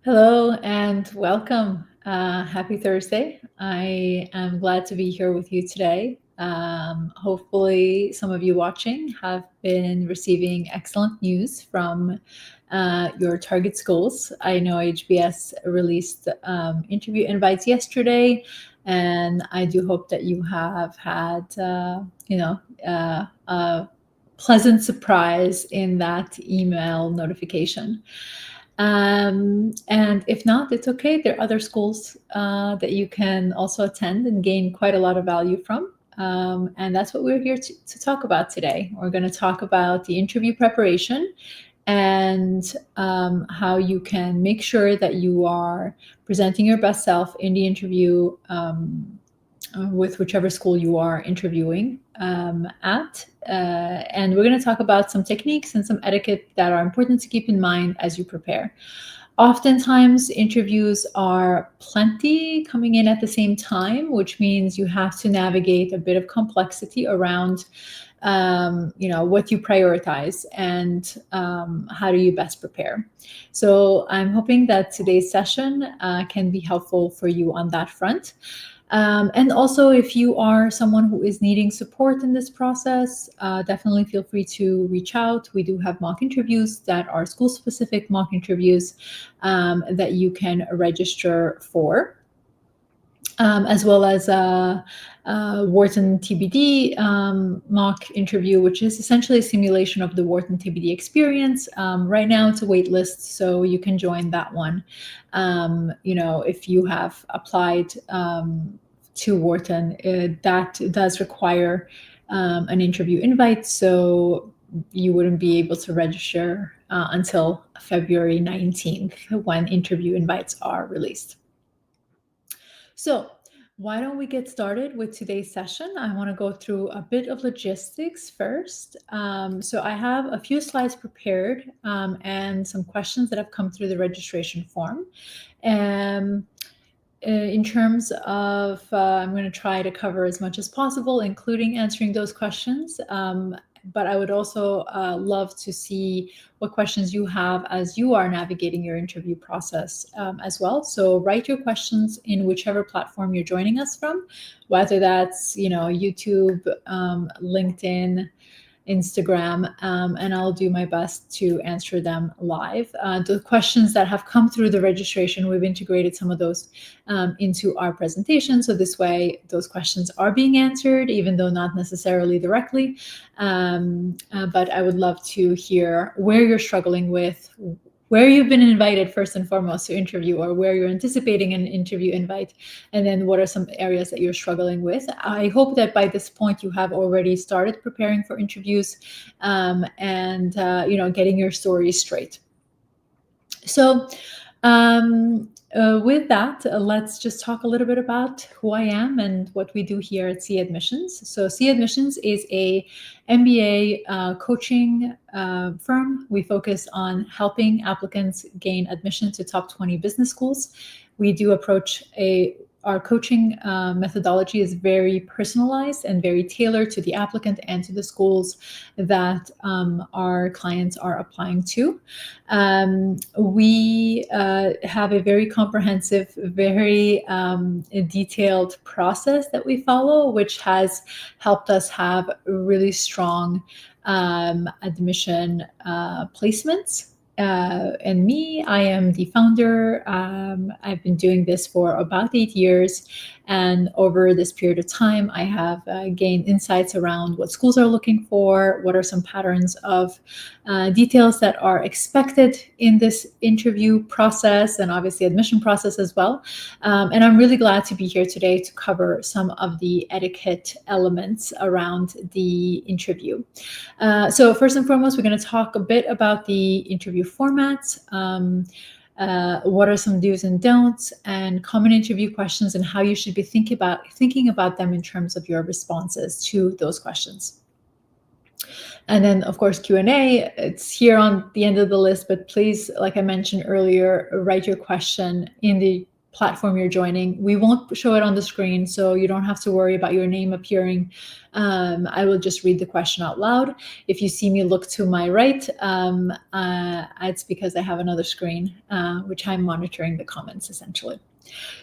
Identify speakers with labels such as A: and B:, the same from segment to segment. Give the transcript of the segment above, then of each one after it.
A: Hello and welcome. Happy Thursday. I am glad to be here with you today. Hopefully, some of you watching have been receiving excellent news from your target schools. I know HBS released interview invites yesterday, and I do hope that you have had, a pleasant surprise in that email notification. And if not, it's okay. There are other schools that you can also attend and gain quite a lot of value from. And that's what we're here to talk about today. We're going to talk about the interview preparation and how you can make sure that you are presenting your best self in the interview with whichever school you are interviewing at. And we're going to talk about some techniques and some etiquette that are important to keep in mind as you prepare. Oftentimes, interviews are plenty coming in at the same time, which means you have to navigate a bit of complexity around what you prioritize and how do you best prepare. So I'm hoping that today's session can be helpful for you on that front. And also, if you are someone who is needing support in this process, definitely feel free to reach out. We do have mock interviews that are school-specific mock interviews that you can register for, as well as Wharton TBD mock interview, which is essentially a simulation of the Wharton TBD experience. Right now it's a wait list, so you can join that one. If you have applied to Wharton, that does require an interview invite, so you wouldn't be able to register until February 19th when interview invites are released. So why don't we get started with today's session? I want to go through a bit of logistics first. So I have a few slides prepared and some questions that have come through the registration form. In terms of, I'm going to try to cover as much as possible, including answering those questions. But I would also love to see what questions you have as you are navigating your interview process as well. So write your questions in whichever platform you're joining us from, whether that's YouTube, LinkedIn, Instagram, and I'll do my best to answer them live. The questions that have come through the registration, we've integrated some of those into our presentation. So this way, those questions are being answered, even though not necessarily directly. But I would love to hear where you're struggling with, where you've been invited first and foremost to interview, or where you're anticipating an interview invite, and then what are some areas that you're struggling with. I hope that by this point you have already started preparing for interviews and getting your story straight. So with that, let's just talk a little bit about who I am and what we do here at C Admissions. So C Admissions is a MBA coaching firm. We focus on helping applicants gain admission to top 20 business schools. We do approach our coaching methodology is very personalized and very tailored to the applicant and to the schools that our clients are applying to. We have a very comprehensive, very detailed process that we follow, which has helped us have really strong admission placements. And me, I am the founder. I've been doing this for about 8 years. And over this period of time, I have gained insights around what schools are looking for, what are some patterns of details that are expected in this interview process, and obviously admission process as well. And I'm really glad to be here today to cover some of the etiquette elements around the interview. So first and foremost, we're going to talk a bit about the interview formats. What are some do's and don'ts and common interview questions, and how you should be thinking about them in terms of your responses to those questions. And then, of course, Q&A, it's here on the end of the list, but please, like I mentioned earlier, write your question in the platform you're joining. We won't show it on the screen, so you don't have to worry about your name appearing. I will just read the question out loud. If you see me look to my right, it's because I have another screen, which I'm monitoring the comments essentially.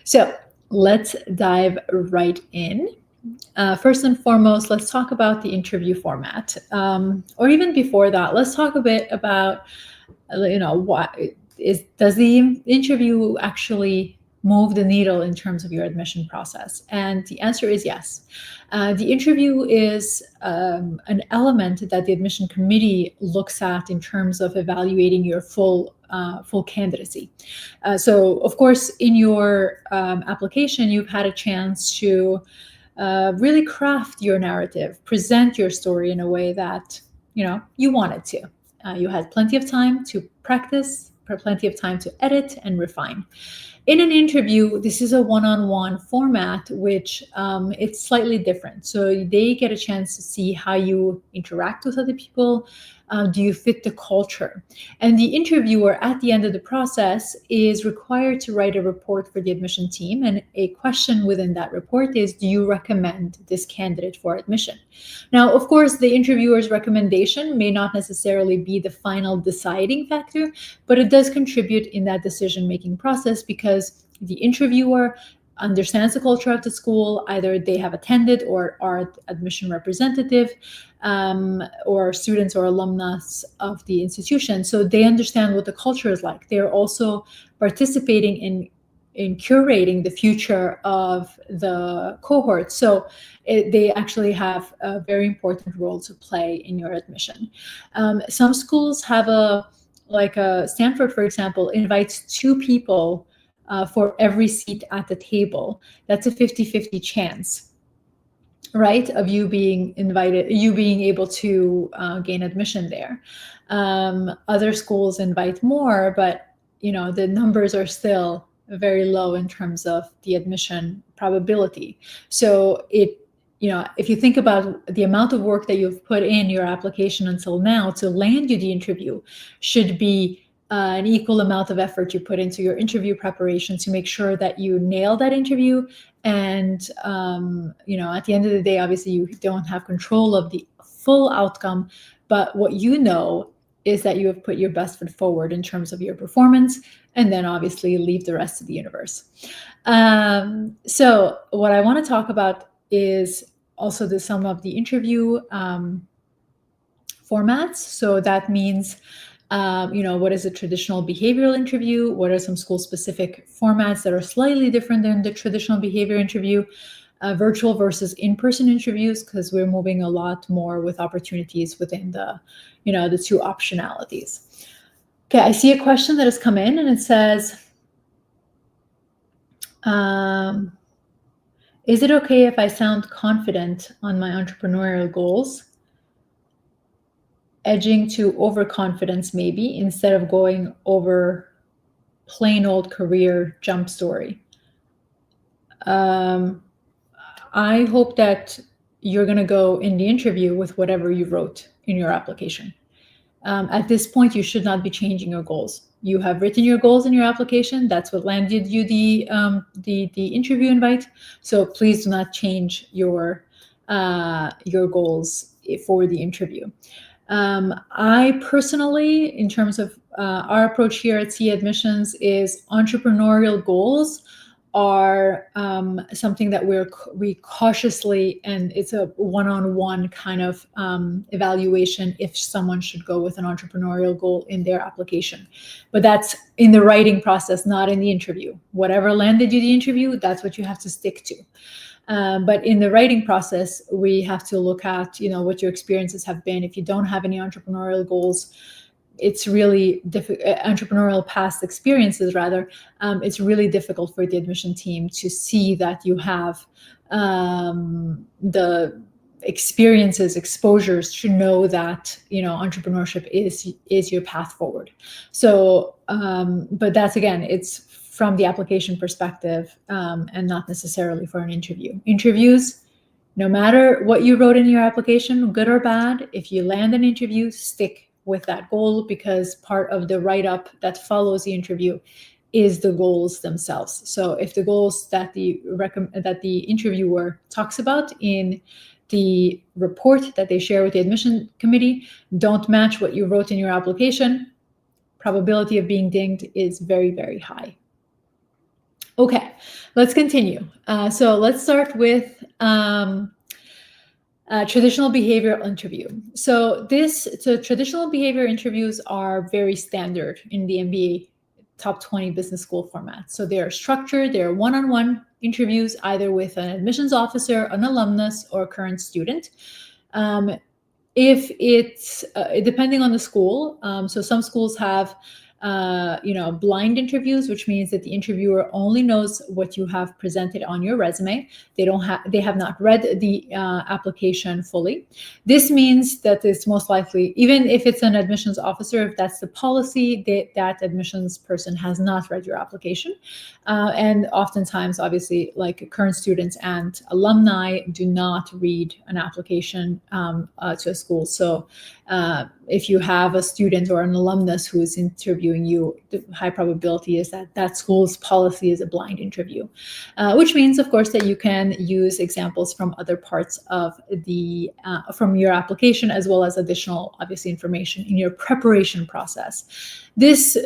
A: So let's dive right in. First and foremost, let's talk about the interview format. Or even before that, let's talk a bit about, does the interview actually move the needle in terms of your admission process? And the answer is yes. The interview is an element that the admission committee looks at in terms of evaluating your full candidacy. So, of course, in your application, you've had a chance to really craft your narrative, present your story in a way that you wanted to. You had plenty of time to practice, plenty of time to edit and refine. In an interview, this is a one-on-one format, which it's slightly different. So they get a chance to see how you interact with other people. Do you fit the culture? And the interviewer at the end of the process is required to write a report for the admission team. And a question within that report is, do you recommend this candidate for admission? Now, of course, the interviewer's recommendation may not necessarily be the final deciding factor, but it does contribute in that decision-making process because the interviewer understands the culture of the school. Either they have attended or are admission representative, or students or alumnus of the institution. So they understand what the culture is like. They're also participating in curating the future of the cohort. So they actually have a very important role to play in your admission. Some schools have like Stanford, for example, invites 2 people for every seat at the table. That's a 50-50 chance, right, of you being invited, you being able to gain admission there. Other schools invite more, but the numbers are still very low in terms of the admission probability. So if you think about the amount of work that you've put in your application until now to land you the interview, should be an equal amount of effort you put into your interview preparation to make sure that you nail that interview. And at the end of the day, obviously you don't have control of the full outcome, but what you know is that you have put your best foot forward in terms of your performance, and then obviously leave the rest to the universe. So what I want to talk about is also some of the interview formats. So that means what is a traditional behavioral interview? What are some school-specific formats that are slightly different than the traditional behavior interview? Virtual versus in-person interviews, because we're moving a lot more with opportunities within the 2 optionalities. Okay, I see a question that has come in, and it says, is it okay if I sound confident on my entrepreneurial goals, edging to overconfidence maybe, instead of going over plain old career jump story? I hope that you're going to go in the interview with whatever you wrote in your application. At this point, you should not be changing your goals. You have written your goals in your application. That's what landed you the interview invite. So please do not change your goals for the interview. I personally, in terms of our approach here at CE Admissions, is entrepreneurial goals are something that we cautiously, and it's a one-on-one kind of evaluation if someone should go with an entrepreneurial goal in their application. But that's in the writing process, not in the interview. Whatever landed you the interview, that's what you have to stick to. But in the writing process, we have to look at what your experiences have been. If you don't have any entrepreneurial goals, it's really entrepreneurial past experiences rather, it's really difficult for the admission team to see that you have the experiences, exposures to know that entrepreneurship is your path forward. So but that's, again, it's from the application perspective, and not necessarily for an interview. Interviews, no matter what you wrote in your application, good or bad, if you land an interview, stick with that goal, because part of the write-up that follows the interview is the goals themselves. So if the goals that the interviewer talks about in the report that they share with the admission committee don't match what you wrote in your application, probability of being dinged is very, very high. Okay, let's continue. So let's start with traditional behavioral interview. So traditional behavior interviews are very standard in the MBA top 20 business school format. So they are structured, they're one-on-one interviews, either with an admissions officer, an alumnus, or a current student. If it's depending on the school, so some schools have blind interviews, which means that the interviewer only knows what you have presented on your resume. They have not read the application fully. This means that it's most likely, even if it's an admissions officer, if that's the policy, that admissions person has not read your application. And oftentimes, obviously, like current students and alumni do not read an application to a school. So if you have a student or an alumnus who is interviewing you, the high probability is that school's policy is a blind interview, which means, of course, that you can use examples from other parts of from your application, as well as additional, obviously, information in your preparation process.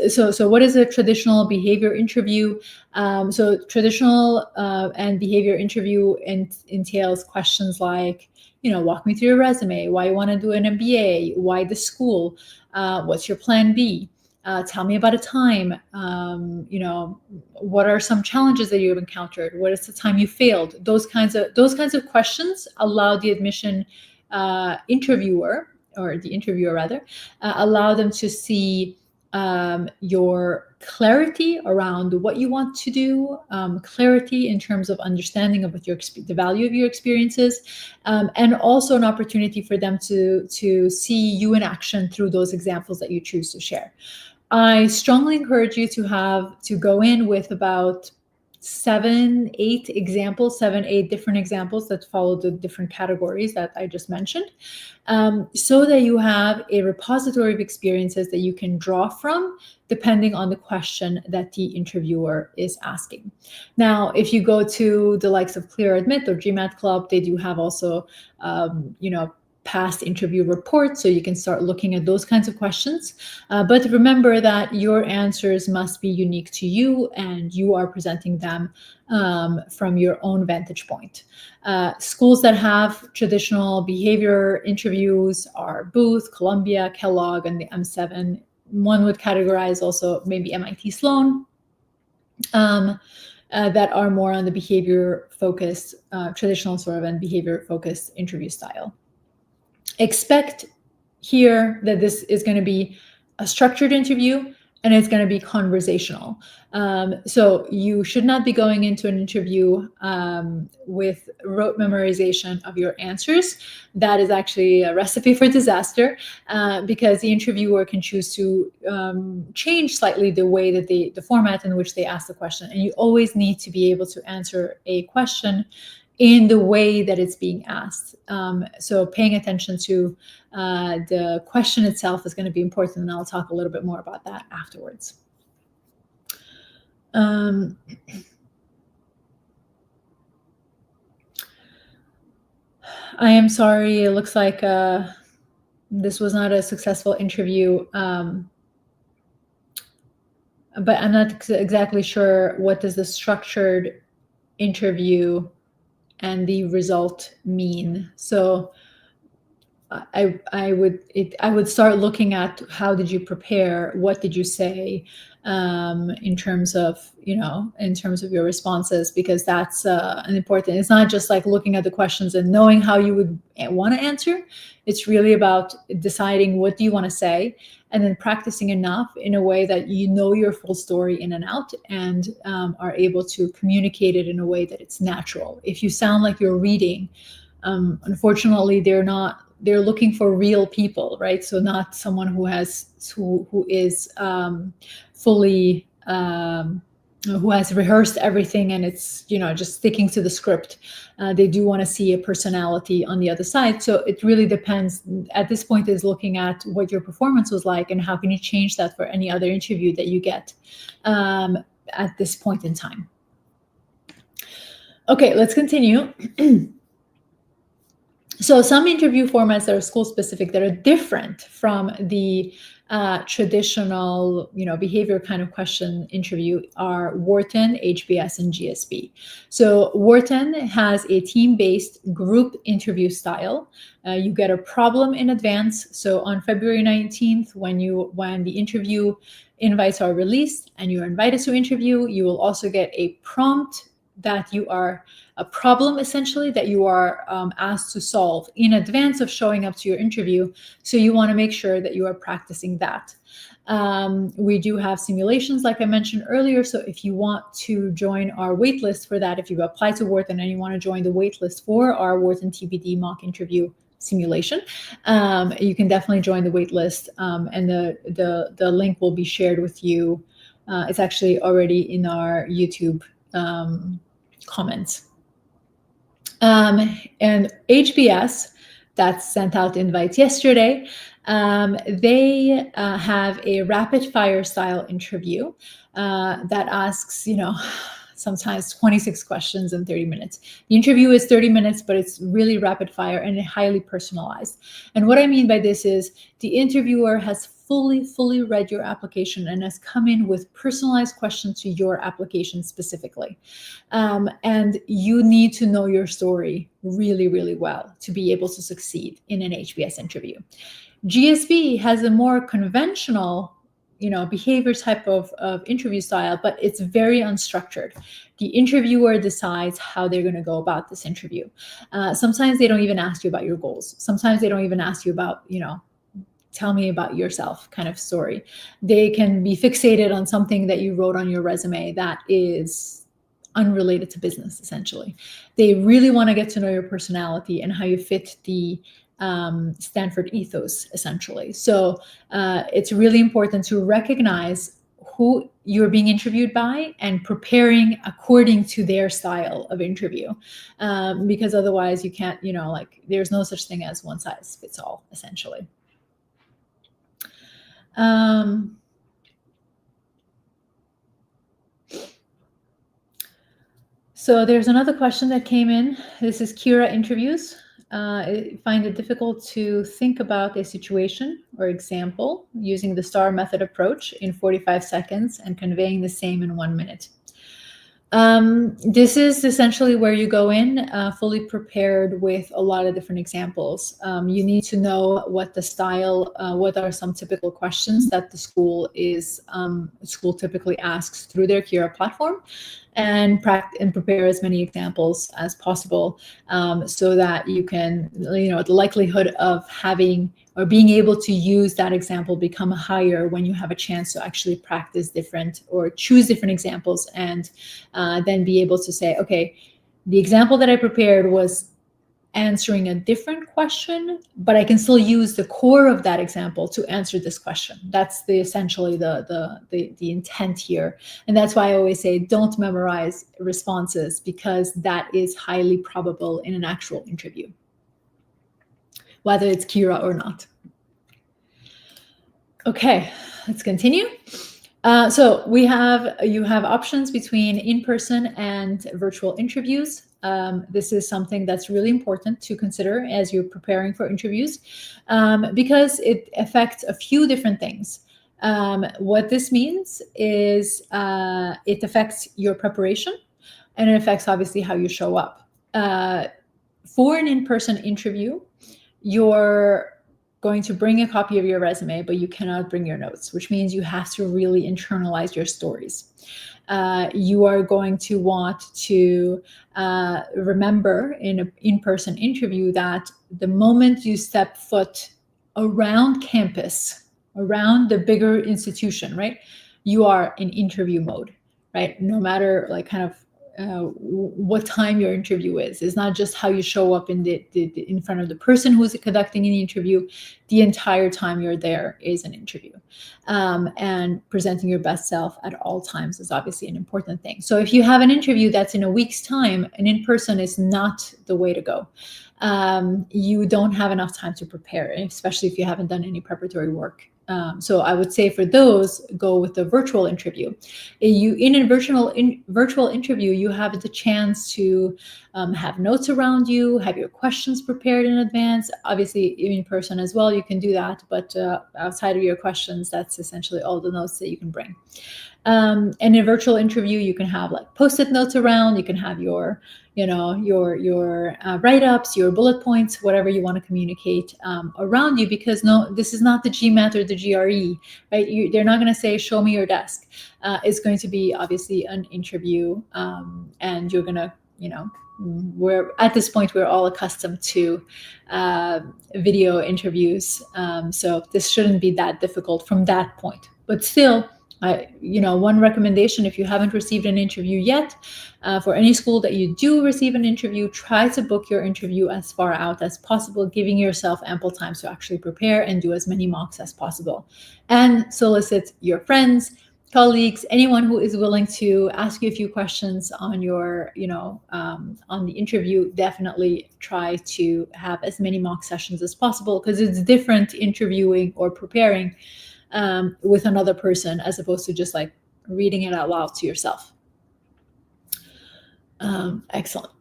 A: So what is a traditional behavior interview? So traditional and behavior interview entails questions like, walk me through your resume, why you want to do an MBA, why the school, what's your plan B? Tell me about a time, what are some challenges that you've encountered? What is the time you failed? Those kinds of questions allow the admission interviewer, or the interviewer rather, allow them to see your clarity around what you want to do, clarity in terms of understanding of what the value of your experiences, and also an opportunity for them to see you in action through those examples that you choose to share. I strongly encourage you to go in with about 7, 8 different examples that follow the different categories that I just mentioned, so that you have a repository of experiences that you can draw from depending on the question that the interviewer is asking. Now, if you go to the likes of Clear Admit or GMAT Club, they do have also, past interview reports, so you can start looking at those kinds of questions. But remember that your answers must be unique to you, and you are presenting them from your own vantage point. Schools that have traditional behavior interviews are Booth, Columbia, Kellogg, and the M7. One would categorize also maybe MIT Sloan, that are more on the behavior-focused, traditional sort of and behavior-focused interview style. Expect here that this is going to be a structured interview, and it's going to be conversational. So you should not be going into an interview with rote memorization of your answers. That is actually a recipe for disaster, because the interviewer can choose to change slightly the way that the format in which they ask the question. And you always need to be able to answer a question in the way that it's being asked. So paying attention to the question itself is going to be important, and I'll talk a little bit more about that afterwards. I am sorry, it looks like this was not a successful interview, but I'm not exactly sure what does the structured interview and the result mean. So I would start looking at how did you prepare, what did you say, in terms of your responses, because that's an important. It's not just like looking at the questions and knowing how you would want to answer. It's really about deciding what do you want to say, and then practicing enough in a way that you know your full story in and out, and are able to communicate it in a way that it's natural. If you sound like you're reading, unfortunately, they're looking for real people, right? So not someone who is fully, who has rehearsed everything and it's, just sticking to the script. They do want to see a personality on the other side. So it really depends. At this point is looking at what your performance was like and how can you change that for any other interview that you get. at this point in time. Okay, let's continue. So some interview formats that are school specific that are different from the traditional, behavior kind of question interview are Wharton, HBS, and GSB. So Wharton has a team-based group interview style. You get a problem in advance. So on February 19th, when the interview invites are released and you're invited to interview, you will also get a prompt that you are a problem essentially that you are asked to solve in advance of showing up to your interview. So you want to make sure that you are practicing that. We do have simulations like I mentioned earlier. So if you want to join our waitlist for that, if you apply to Wharton and you want to join the waitlist for our Wharton TBD mock interview simulation, you can definitely join the waitlist, and the link will be shared with you. It's actually already in our YouTube comments. And HBS, that sent out invites yesterday, they have a rapid fire style interview that asks, sometimes 26 questions in 30 minutes. The interview is 30 minutes, but it's really rapid fire and highly personalized. And what I mean by this is the interviewer has fully read your application and has come in with personalized questions to your application specifically. And you need to know your story really well to be able to succeed in an HBS interview. GSB has a more conventional behavior type of interview style, but it's very unstructured. The interviewer decides how they're going to go about this interview. Sometimes they don't even ask you about your goals. Sometimes they don't even ask you about, tell me about yourself kind of story. They can be fixated on something that you wrote on your resume that is unrelated to business, essentially. They really want to get to know your personality and how you fit the Stanford ethos, essentially. So it's really important to recognize who you're being interviewed by and preparing according to their style of interview, because otherwise you can't, there's no such thing as one size fits all, essentially. So there's another question that came in. This is Kira interviews. I find it difficult to think about a situation or example using the STAR method approach in 45 seconds and conveying the same in 1 minute. This is essentially where you go in fully prepared with a lot of different examples. You need to know what the style, what are some typical questions that the school typically asks through their Kira platform, and prepare as many examples as possible, so that you can, the likelihood of having or being able to use that example become higher when you have a chance to actually practice different or choose different examples, and then be able to say, okay, the example that I prepared was answering a different question, but I can still use the core of that example to answer this question. That's essentially the intent here. And that's why I always say don't memorize responses, because that is highly probable in an actual interview, whether it's Kira or not. Okay, let's continue. So you have options between in-person and virtual interviews. This is something that's really important to consider as you're preparing for interviews, because it affects a few different things. What this means is it affects your preparation, and it affects obviously how you show up. For an in-person interview, you're going to bring a copy of your resume, but you cannot bring your notes, which means you have to really internalize your stories. You are going to want to remember in an in-person interview that the moment you step foot around campus, around the bigger institution, right, you are in interview mode, right? No matter what time your interview is. It's not just how you show up in front of the person who's conducting an interview. The entire time you're there is an interview. And presenting your best self at all times is obviously an important thing. So if you have an interview that's in a week's time, an in-person is not the way to go. You don't have enough time to prepare, especially if you haven't done any preparatory work So I would say for those, go with the virtual interview. In a virtual interview, you have the chance to have notes around you, have your questions prepared in advance. Obviously, in person as well, you can do that. But outside of your questions, that's essentially all the notes that you can bring. And in a virtual interview, you can have like post-it notes around. You can have your write-ups, your bullet points, whatever you want to communicate around you, because this is not the GMAT or the GRE, right? They're not going to say, show me your desk. It's going to be obviously an interview, and you're going to, at this point, we're all accustomed to video interviews. So this shouldn't be that difficult from that point, but still, one recommendation, if you haven't received an interview yet, for any school that you do receive an interview, try to book your interview as far out as possible, giving yourself ample time to actually prepare and do as many mocks as possible. And solicit your friends, colleagues, anyone who is willing to ask you a few questions on your, on the interview. Definitely try to have as many mock sessions as possible, because it's different interviewing or preparing with another person as opposed to just like reading it out loud to yourself. Excellent.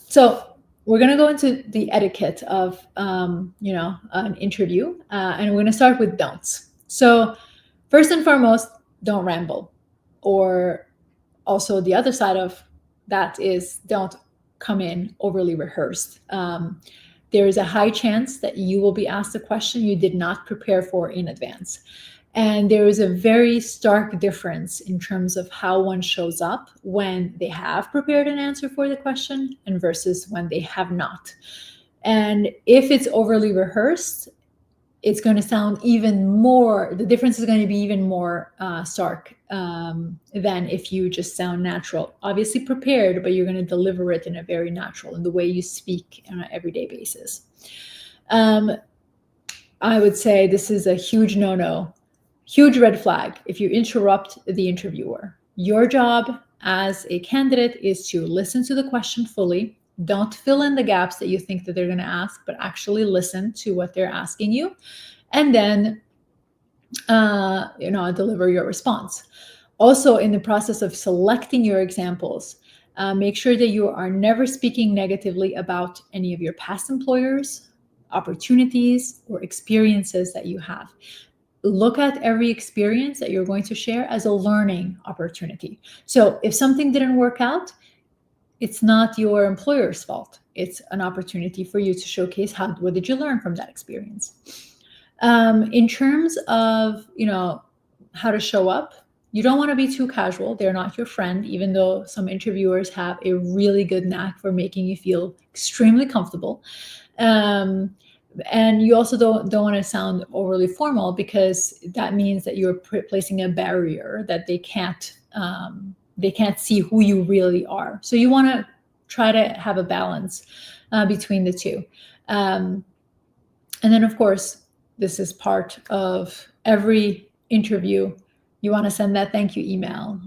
A: So we're going to go into the etiquette of, an interview, and we're going to start with don'ts. So first and foremost, don't ramble. Or also the other side of that is don't come in overly rehearsed. There is a high chance that you will be asked a question you did not prepare for in advance. And there is a very stark difference in terms of how one shows up when they have prepared an answer for the question and versus when they have not. And if it's overly rehearsed, it's going to sound even more, the difference is going to be even more stark than if you just sound natural. Obviously prepared, but you're going to deliver it in a very natural, in the way you speak on an everyday basis. I would say this is a huge no-no, huge red flag if you interrupt the interviewer. Your job as a candidate is to listen to the question fully. Don't fill in the gaps that you think that they're going to ask, but actually listen to what they're asking you, and then, deliver your response. Also, in the process of selecting your examples, make sure that you are never speaking negatively about any of your past employers, opportunities, or experiences that you have. Look at every experience that you're going to share as a learning opportunity. So if something didn't work out, it's not your employer's fault. It's an opportunity for you to showcase what did you learn from that experience. In terms of, how to show up, you don't want to be too casual. They're not your friend, even though some interviewers have a really good knack for making you feel extremely comfortable. And you also don't want to sound overly formal, because that means that you're placing a barrier that they can't see who you really are. So you want to try to have a balance between the two. And then, of course, this is part of every interview. You want to send that thank you email.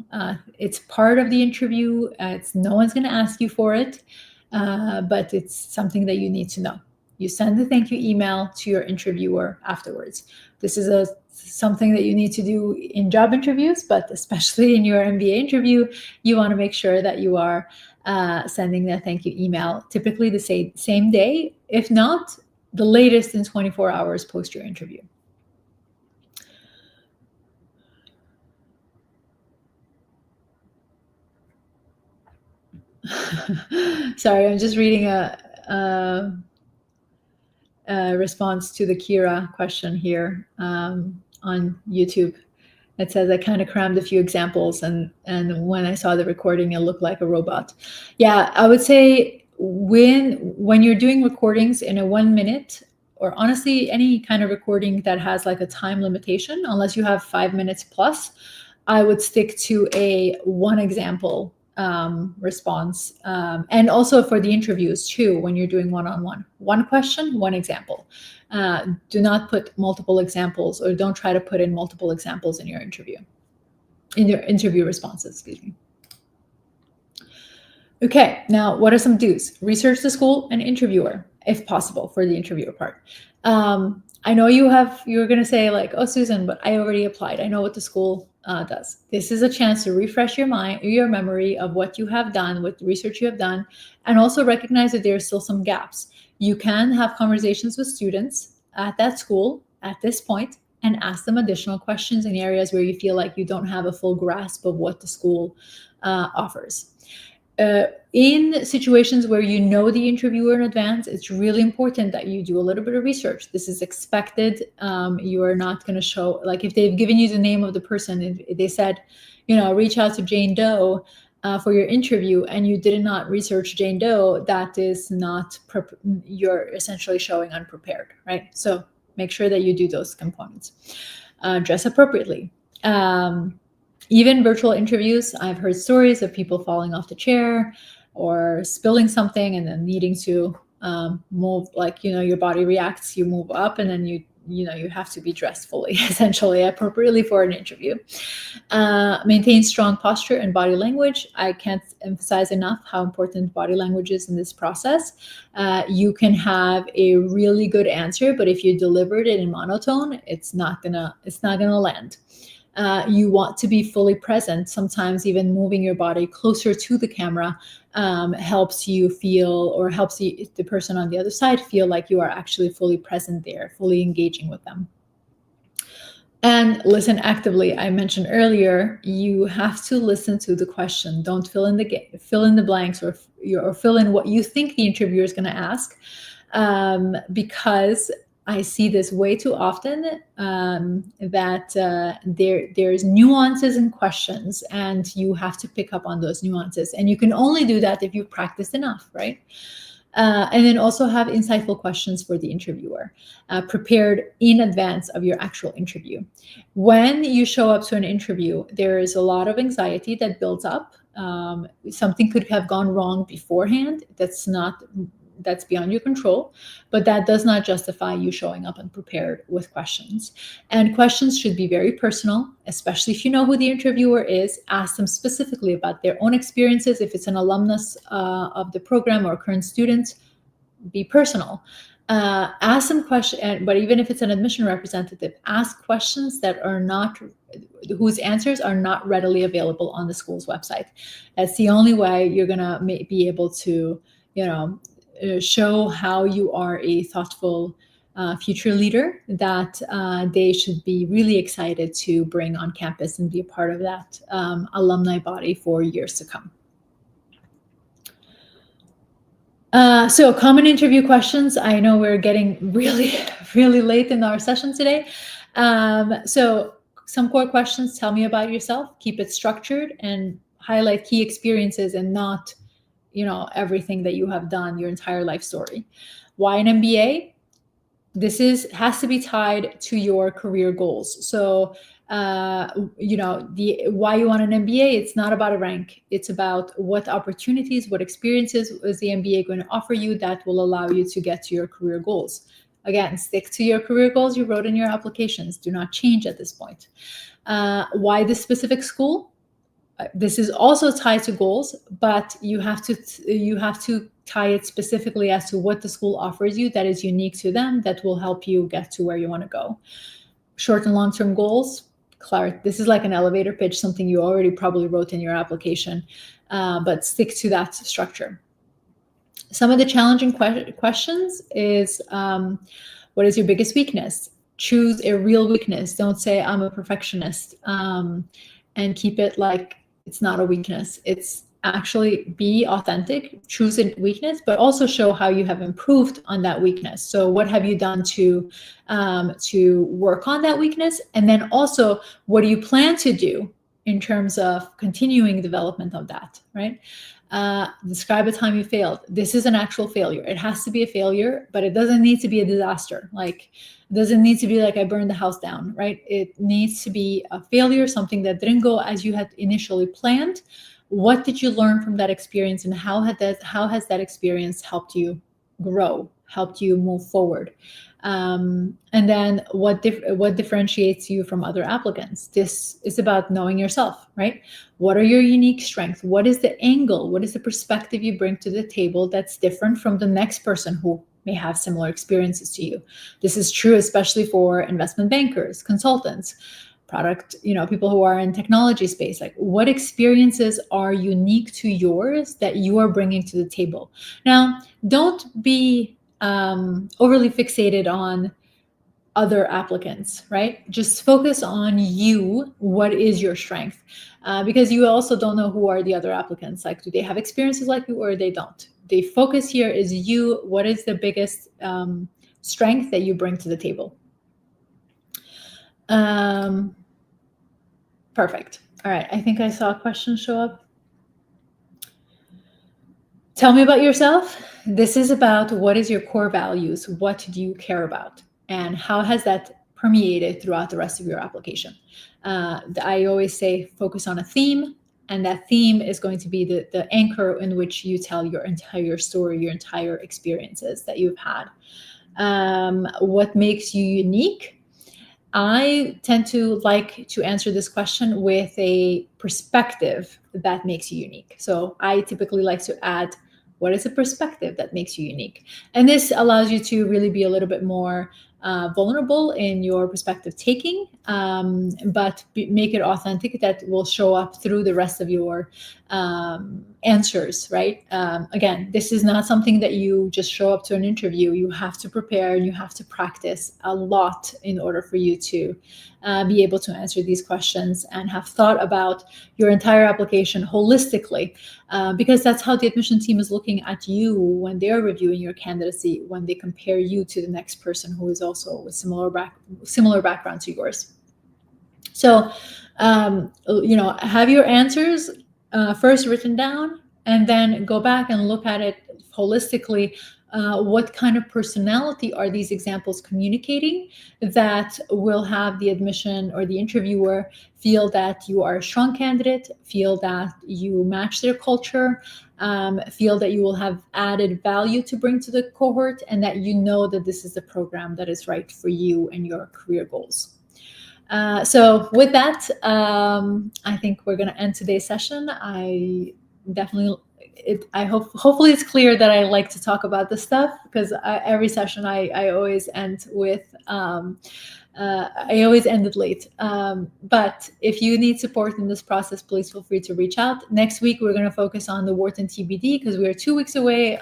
A: It's part of the interview. No one's going to ask you for it, but it's something that you need to know. You send the thank you email to your interviewer afterwards. This is something that you need to do in job interviews, but especially in your MBA interview, you want to make sure that you are sending that thank you email, typically the same day, if not the latest in 24 hours post your interview. Sorry, I'm just reading a response to the Kira question here on YouTube. It says, I kind of crammed a few examples, and when I saw the recording, it looked like a robot. Yeah, I would say when you're doing recordings in a 1 minute, or honestly, any kind of recording that has like a time limitation, unless you have 5 minutes plus, I would stick to a one example response. And also for the interviews too, when you're doing one-on-one, one question, one example. Do not put multiple examples, or don't try to put in multiple examples in your interview responses, excuse me. Okay, now what are some do's? Research the school and interviewer, if possible, for the interviewer part. I know you're going to say like, oh, Susan, but I already applied. I know what the school does. This is a chance to refresh your memory of what you have done, what research you have done, and also recognize that there are still some gaps. You can have conversations with students at that school at this point and ask them additional questions in areas where you feel like you don't have a full grasp of what the school offers. In situations where you know the interviewer in advance, it's really important that you do a little bit of research. This is expected. You are not going to show, like if they've given you the name of the person, if they said, reach out to Jane Doe for your interview, and you did not research Jane Doe, that is not, you're essentially showing unprepared, right? So make sure that you do those components. Dress appropriately. Even virtual interviews, I've heard stories of people falling off the chair or spilling something and then needing to move, like, your body reacts, you move up, and then you have to be dressed fully, essentially, appropriately for an interview. Maintain strong posture and body language. I can't emphasize enough how important body language is in this process. You can have a really good answer, but if you delivered it in monotone, it's not gonna land. You want to be fully present. Sometimes even moving your body closer to the camera helps you feel, or helps the person on the other side feel like you are actually fully present there, fully engaging with them. And listen actively. I mentioned earlier, you have to listen to the question. Don't fill in the blanks or fill in what you think the interviewer is going to ask, because I see this way too often, that there's nuances in questions, and you have to pick up on those nuances. And you can only do that if you've practiced enough, right? And then also have insightful questions for the interviewer, prepared in advance of your actual interview. When you show up to an interview, there is a lot of anxiety that builds up. Something could have gone wrong beforehand. That's beyond your control, but that does not justify you showing up unprepared with questions. And questions should be very personal, especially if you know who the interviewer is. Ask them specifically about their own experiences. If it's an alumnus of the program or a current student, be personal. Ask them questions, but even if it's an admission representative, ask questions whose answers are not readily available on the school's website. That's the only way you're gonna be able to, show how you are a thoughtful future leader that they should be really excited to bring on campus and be a part of that alumni body for years to come. So common interview questions. I know we're getting really, really late in our session today. So some core questions: tell me about yourself, keep it structured, and highlight key experiences and not everything that you have done, your entire life story. Why an MBA? This has to be tied to your career goals. So, why you want an MBA, it's not about a rank. It's about what opportunities, what experiences is the MBA going to offer you that will allow you to get to your career goals. Again, stick to your career goals you wrote in your applications. Do not change at this point. Why this specific school? This is also tied to goals, but you have to tie it specifically as to what the school offers you that is unique to them, that will help you get to where you want to go. Short and long-term goals. This is like an elevator pitch, something you already probably wrote in your application, but stick to that structure. Some of the challenging questions is, what is your biggest weakness? Choose a real weakness. Don't say I'm a perfectionist, and keep it like it's not a weakness. It's actually be authentic, choose a weakness, but also show how you have improved on that weakness. So what have you done to work on that weakness? And then also, what do you plan to do in terms of continuing development of that, right? Describe a time you failed. This is an actual failure. It has to be a failure, but it doesn't need to be a disaster. Like, it doesn't need to be like I burned the house down, right? It needs to be a failure, something that didn't go as you had initially planned. What did you learn from that experience, and how has that experience helped you grow, helped you move forward? And then what differentiates you from other applicants? This is about knowing yourself, right? What are your unique strengths? What is the angle? What is the perspective you bring to the table that's different from the next person who may have similar experiences to you. This is true especially for investment bankers, consultants, people who are in technology space. Like, what experiences are unique to yours that you are bringing to the table? Now, don't be overly fixated on other applicants, right? Just focus on you. What is your strength? Because you also don't know who are the other applicants. Like, do they have experiences like you or they don't? The focus here is you. What is the biggest strength that you bring to the table? Perfect. All right. I think I saw a question show up. Tell me about yourself. This is about what is your core values? What do you care about? And how has that permeated throughout the rest of your application? I always say focus on a theme, and that theme is going to be the anchor in which you tell your entire story, your entire experiences that you've had. What makes you unique? I tend to like to answer this question with a perspective that makes you unique. So I typically like to add, what is a perspective that makes you unique? And this allows you to really be a little bit more vulnerable in your perspective taking, but make it authentic, that will show up through the rest of your answers, right? Again, this is not something that you just show up to an interview. You have to prepare and you have to practice a lot in order for you to be able to answer these questions and have thought about your entire application holistically, because that's how the admission team is looking at you when they're reviewing your candidacy, when they compare you to the next person who is also with similar background to yours. So, have your answers first written down, and then go back and look at it holistically. What kind of personality are these examples communicating that will have the admission or the interviewer feel that you are a strong candidate, feel that you match their culture, feel that you will have added value to bring to the cohort, and that you know that this is the program that is right for you and your career goals. So with that, I think we're going to end today's session. Hopefully it's clear that I like to talk about this stuff, because every session I always end with, I always end it late. But if you need support in this process, please feel free to reach out. Next week, we're going to focus on the Wharton TBD, because we are 2 weeks away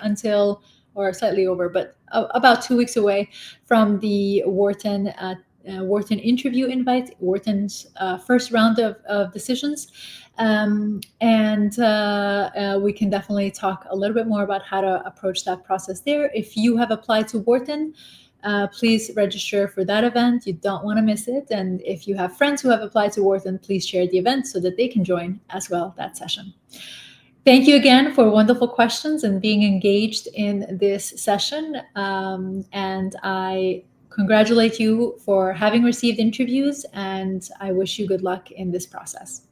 A: or slightly over, but about 2 weeks away from the Wharton interview invite, Wharton's first round of decisions. And we can definitely talk a little bit more about how to approach that process there. If you have applied to Wharton, please register for that event. You don't want to miss it. And if you have friends who have applied to Wharton, please share the event so that they can join as well that session. Thank you again for wonderful questions and being engaged in this session. And I congratulate you for having received interviews, and I wish you good luck in this process.